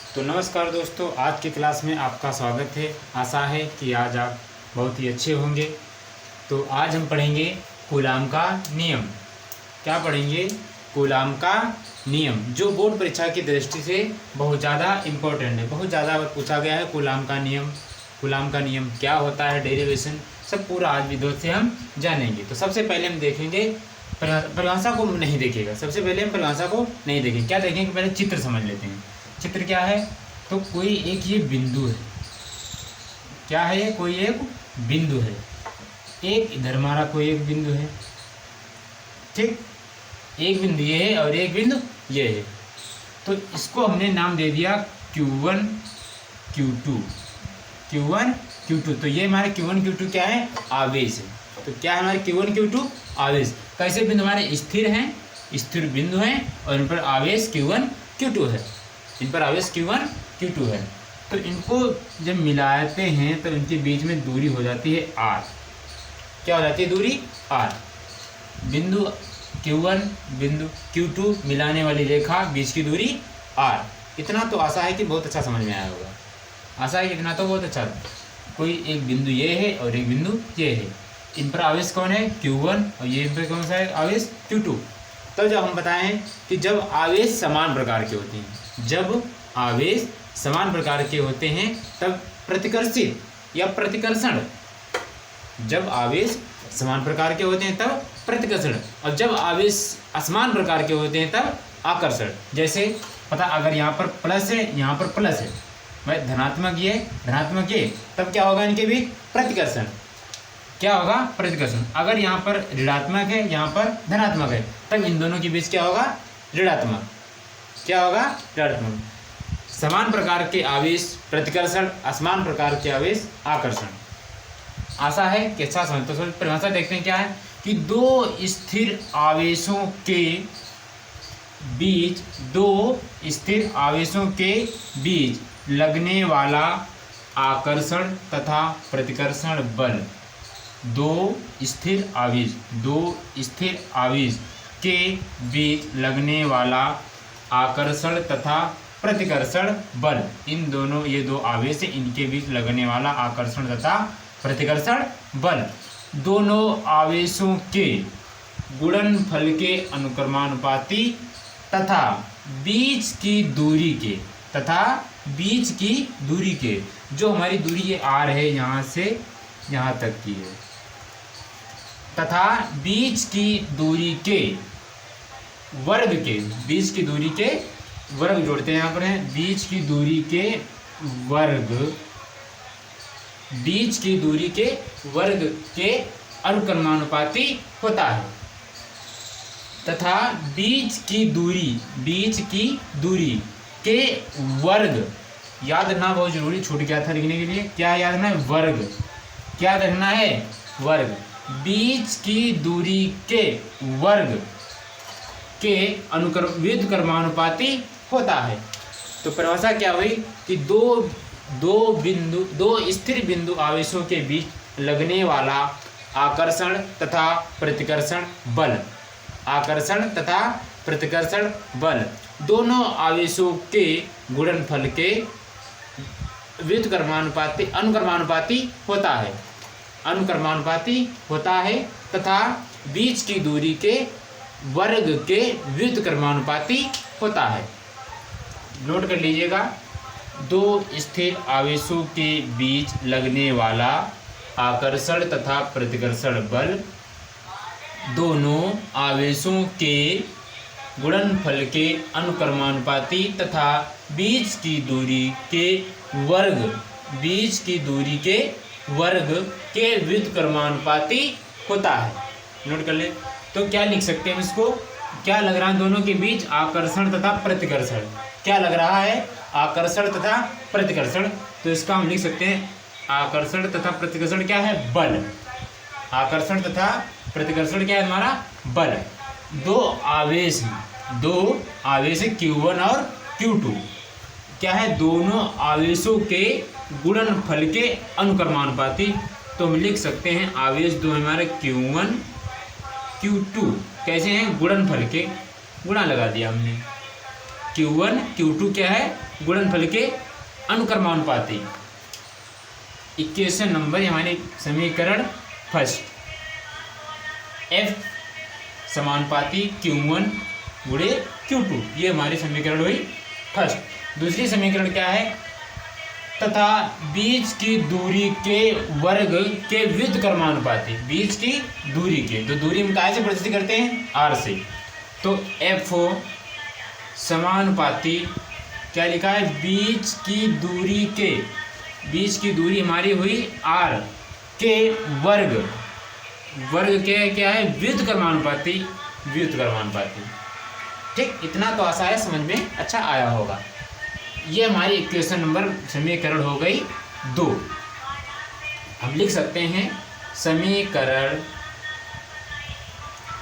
तो नमस्कार दोस्तों, आज की क्लास में आपका स्वागत है। आशा है कि आज आप बहुत ही अच्छे होंगे। तो आज हम पढ़ेंगे कूलाम का नियम। क्या पढ़ेंगे? कूलाम का नियम, जो बोर्ड परीक्षा की दृष्टि से बहुत ज़्यादा इम्पोर्टेंट है। बहुत ज़्यादा पूछा गया है कूलाम का नियम। कूलाम का नियम क्या होता है, डेरिवेशन, सब पूरा आज वीडियो से हम जानेंगे। तो सबसे पहले हम देखेंगे, परिभाषा को नहीं देखेगा। सबसे पहले हम परिभाषा को नहीं देखेंगे। क्या देखेंगे? पहले चित्र समझ लेते हैं। चित्र क्या है? तो कोई एक ये बिंदु है। क्या है ये? कोई एक बिंदु है। एक इधर हमारा कोई एक बिंदु है, ठीक। एक बिंदु ये है और एक बिंदु ये है। तो इसको हमने नाम दे दिया Q1 Q2। Q1 Q2। तो ये हमारे Q1 Q2 क्या है? आवेश है। तो क्या है हमारे Q1 Q2? आवेश। कैसे बिंदु? हमारे स्थिर हैं, स्थिर बिंदु हैं और इन पर आवेश Q1 Q2 है। इन पर आवेश Q1 Q2 है। तो इनको जब मिलाते हैं तो इनके बीच में दूरी हो जाती है R। क्या हो जाती है? दूरी R। बिंदु Q1 बिंदु Q2 मिलाने वाली रेखा, बीच की दूरी R। इतना तो आशा है कि बहुत अच्छा समझ में आया होगा। आशा है कि इतना तो बहुत अच्छा। कोई एक बिंदु ये है और एक बिंदु ये है। इन पर आवेश कौन है? Q1। और ये इन पर कौन सा है? आवेश Q2। तो जब हम बताएं कि जब आवेश समान प्रकार के होते हैं, जब आवेश समान प्रकार के होते हैं तब प्रतिकर्षित या प्रतिकर्षण। जब आवेश समान प्रकार के होते हैं तब प्रतिकर्षण, और जब आवेश असमान प्रकार के होते हैं तब आकर्षण। जैसे पता, अगर यहाँ पर प्लस है, यहाँ पर प्लस है, भाई धनात्मक ये धनात्मक ये, तब क्या होगा? इनके बीच प्रतिकर्षण। क्या होगा? प्रतिकर्षण। अगर यहाँ पर ऋणात्मक है, यहाँ पर धनात्मक है, तब इन दोनों के बीच क्या होगा? ऋणात्मक। क्या होगा? ऋणात्मक। समान प्रकार के आवेश प्रतिकर्षण, असमान प्रकार के आवेश आकर्षण। आशा है कि अच्छा समझ। तो परिभाषा देखते हैं क्या है कि दो स्थिर आवेशों के बीच, दो स्थिर आवेशों के बीच लगने वाला आकर्षण तथा प्रतिकर्षण बल। दो स्थिर आवेश के बीच लगने वाला आकर्षण तथा प्रतिकर्षण बल। इन दोनों, ये दो आवेश हैं, इनके बीच लगने वाला आकर्षण तथा प्रतिकर्षण बल दोनों आवेशों के गुणनफल के अनुक्रमानुपाती तथा बीच की दूरी के, जो हमारी दूरी ये R है, यहाँ से यहाँ तक की है, तथा बीच की दूरी के वर्ग के, बीच की दूरी के वर्ग जोड़ते हैं यहाँ पर है, बीच की दूरी के वर्ग, बीच की दूरी के वर्ग के अनुक्रमानुपाती होता है, तथा बीच की दूरी के वर्ग, याद रखना बहुत जरूरी, छूट गया था लिखने के लिए। क्या याद रखना है? वर्ग। क्या रखना है? वर्ग। बीच की दूरी के वर्ग के व्युत्क्रमानुपाती होता है। तो परिभाषा क्या हुई कि दो स्थिर बिंदु आवेशों के बीच लगने वाला आकर्षण तथा प्रतिकर्षण बल, आकर्षण तथा प्रतिकर्षण बल दोनों आवेशों के गुणनफल के अनुक्रमानुपाती होता है तथा बीच की दूरी के वर्ग के व्युत्क्रमानुपाती होता है। नोट कर लीजिएगा, दो स्थिर आवेशों के बीच लगने वाला आकर्षण तथा प्रतिकर्षण बल दोनों आवेशों के गुणनफल के अनुक्रमानुपाती तथा बीच की दूरी के वर्ग के व्युत्क्रमानुपाती होता है। नोट कर ले। तो क्या लिख सकते हैं हम इसको? क्या लग रहा है दोनों के बीच? आकर्षण तथा प्रतिकर्षण। क्या लग रहा है? आकर्षण तथा प्रतिकर्षण। तो इसका हम लिख सकते हैं आकर्षण तथा प्रतिकर्षण क्या है? बल। आकर्षण तथा प्रतिकर्षण क्या है? हमारा बल। दो आवेश है Q1 और Q2। क्या है? दोनों आवेशों के गुणनफल के अनुक्रमानुपाती। तो हम लिख सकते हैं आवेश दो हमारे Q1 Q2 कैसे हैं? गुणनफल के, गुणा लगा दिया हमने। Q1 Q2 क्या है, गुणनफल के अनुक्रमानुपाती। इक्वेशन नंबर हमारे समीकरण फर्स्ट, F समानुपाती Q1 गुणे Q2, ये हमारी समीकरण हुई फर्स्ट। दूसरी समीकरण क्या है, तथा बीच की दूरी के वर्ग के व्युत्क्रमानुपाती। बीच की दूरी के, तो दूरी हम कहाँ से प्रदर्शित करते हैं, R से। तो F समानुपाती क्या लिखा है, बीच की दूरी के, बीच की दूरी हमारी हुई R के वर्ग, वर्ग के क्या है, व्युत्क्रमानुपाती, व्युत्क्रमानुपाती। ठीक, इतना तो आशा है समझ में अच्छा आया होगा। ये हमारी इक्वेशन नंबर समीकरण हो गई 2। हम लिख सकते हैं समीकरण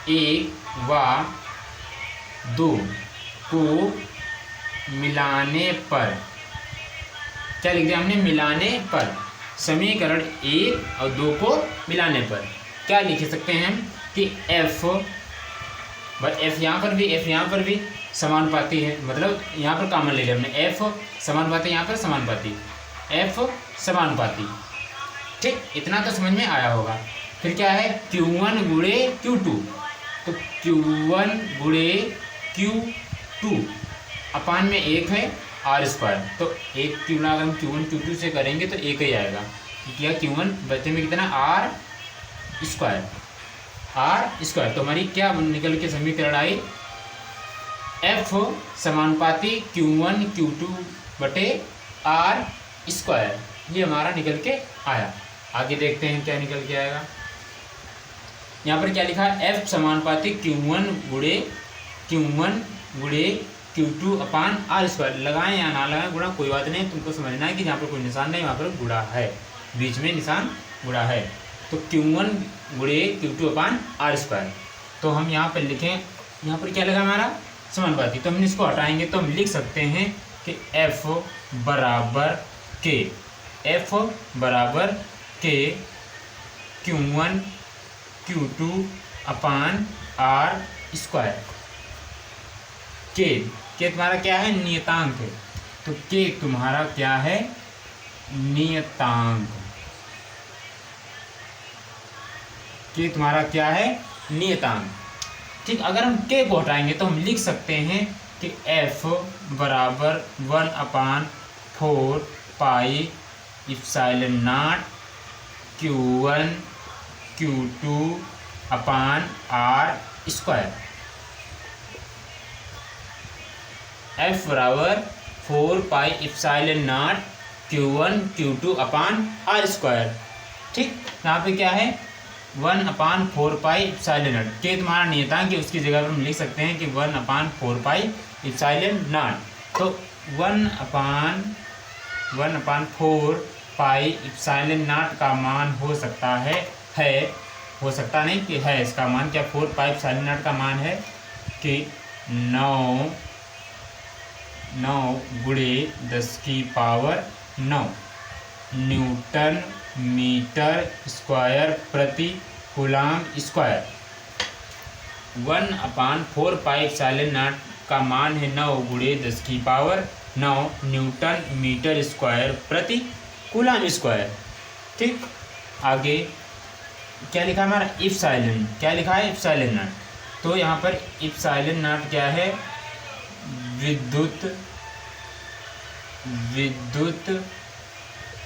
1 व 2 को मिलाने पर, क्या लिख दिया हमने, मिलाने पर, समीकरण 1 और 2 को मिलाने पर क्या लिख सकते हैं हम कि F यहाँ पर भी, F यहाँ पर भी समानुपाती है, मतलब यहाँ पर कॉमन ले लिया हमने, F समानुपाती, यहाँ पर समानुपाती, F समानुपाती। ठीक, इतना तो समझ में आया होगा। फिर क्या है, Q1 गुणे Q2, तो Q1 गुणे Q2 अपान में 1 है R², तो 1 की गुणा अगर हम Q1 Q2 से करेंगे तो 1 ही आएगा। क्या Q1 बचे में कितना, R², R²। तो हमारी क्या निकल के समीकरण आई, F समानुपाती Q1 Q2 बटे R², ये हमारा निकल के आया। आगे देखते हैं क्या निकल के आएगा। यहाँ पर क्या लिखा है, F समानुपाती Q1 गुणे Q2 अपान R²। लगाएं या ना लगाएं गुणा कोई बात नहीं, तुमको समझना है कि जहाँ पर कोई निशान नहीं वहाँ पर गुणा है, बीच में निशान गुणा है। तो Q1 गुणे Q2 अपान R²। तो हम यहाँ पर लिखें, यहाँ पर क्या लगा हमारा, समानुपाती, तो हम इसको हटाएंगे तो हम लिख सकते हैं कि F बराबर के, F बराबर के Q1 Q2 अपान R²। के तुम्हारा क्या है, नियतांक है, तो के तुम्हारा क्या है, नियतांक, के तुम्हारा क्या है, नियतांक। ठीक, अगर हम के को हटाएंगे तो हम लिख सकते हैं कि F बराबर 1/4 pi epsilon naught Q1 Q2 upon R²। F बराबर 4 पाई epsilon naught Q1 Q2 upon R²। ठीक, यहाँ पे क्या है, 1/4 पाई इप्सिलॉन नॉट, के तुम्हारा नियतांक है, उसकी जगह पर हम लिख सकते हैं कि 1/4 पाई इप्सिलॉन नॉट। तो 1/4 पाई इप्सिलॉन नॉट का मान हो सकता है, हो सकता नहीं कि है, इसका मान क्या, 4 पाई इप्सिलॉन नॉट का मान है कि 9 गुणे 10⁹ न्यूटन मीटर स्क्वायर प्रति coulomb square. 1/4 pi epsilon not का मान है 9 गुणे 10⁹ न्यूटन मीटर स्क्वायर प्रति कूलाम स्क्वायर। ठीक, आगे क्या लिखा है हमारा, इप्सिलॉन, क्या लिखा है, इप्सिलॉन नॉट। तो यहाँ पर इप्सिलॉन नॉट क्या है, विद्युत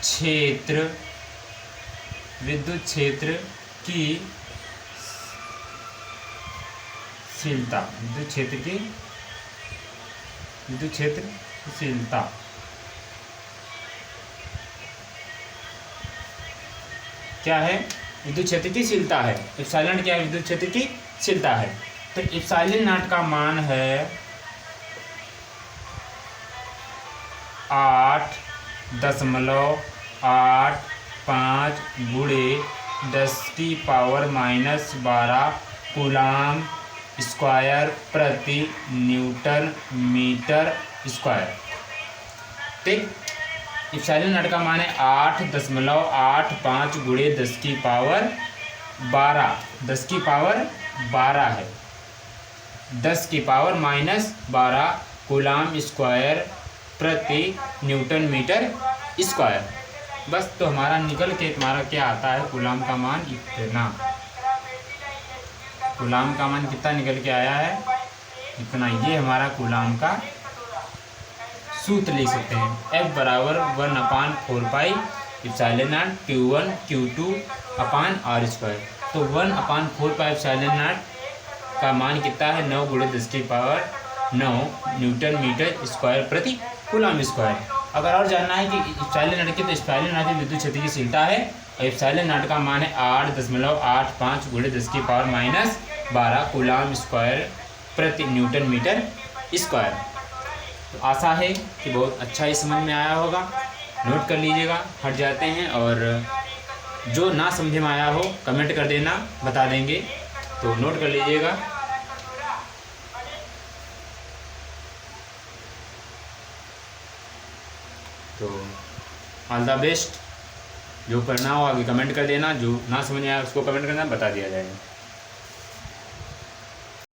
क्षेत्र की शीलता, विद्युत क्षेत्रशीलता। क्या है, विद्युत क्षेत्र की शीलता है। इप्सिलॉन क्या है, विद्युत क्षेत्र की शीलता है। तो इप्सिलॉन नॉट का मान है 8.85 गुणे 10⁻⁻12 कूलाम स्क्वायर प्रति न्यूटन मीटर स्क्वायर। ठीक, इप्सिलॉन नॉट का मान है 8.85 गुणे 10⁻12, 10⁻12 है, 10⁻⁻12 कूलाम स्क्वायर प्रति न्यूटन मीटर स्क्वायर। बस तो हमारा निकल के हमारा क्या आता है, कूलाम का मान इतना, कूलाम का मान कितना निकल के आया है, इतना। ये हमारा कूलाम का सूत्र लिख सकते हैं, F बराबर 1/4 epsilon not Q1 Q2 upon R square. तो 1/4 एप्सिलॉन नॉट का मान कितना है, 9 × 10⁻9 न्यूटन मीटर स्क्वायर प्रति कूलाम स्क्वायर। अगर और जानना है कि एप्सिलॉन नॉट की, तो एप्सिलॉन नॉट विद्युत क्षेत्र की शीलता है और एप्सिलॉन नॉट का मान है 8.85 × 10⁻12 कूलाम स्क्वायर प्रति न्यूटन मीटर स्क्वायर। तो आशा है कि बहुत अच्छा ही समझ में आया होगा। नोट कर लीजिएगा। हट जाते हैं, और जो ना समझ में आया हो कमेंट कर देना, बता देंगे। तो नोट कर लीजिएगा। तो ऑल द बेस्ट। जो पढ़ना हो आगे कमेंट कर देना, जो ना समझ में आया उसको कमेंट करना, बता दिया जाएगा।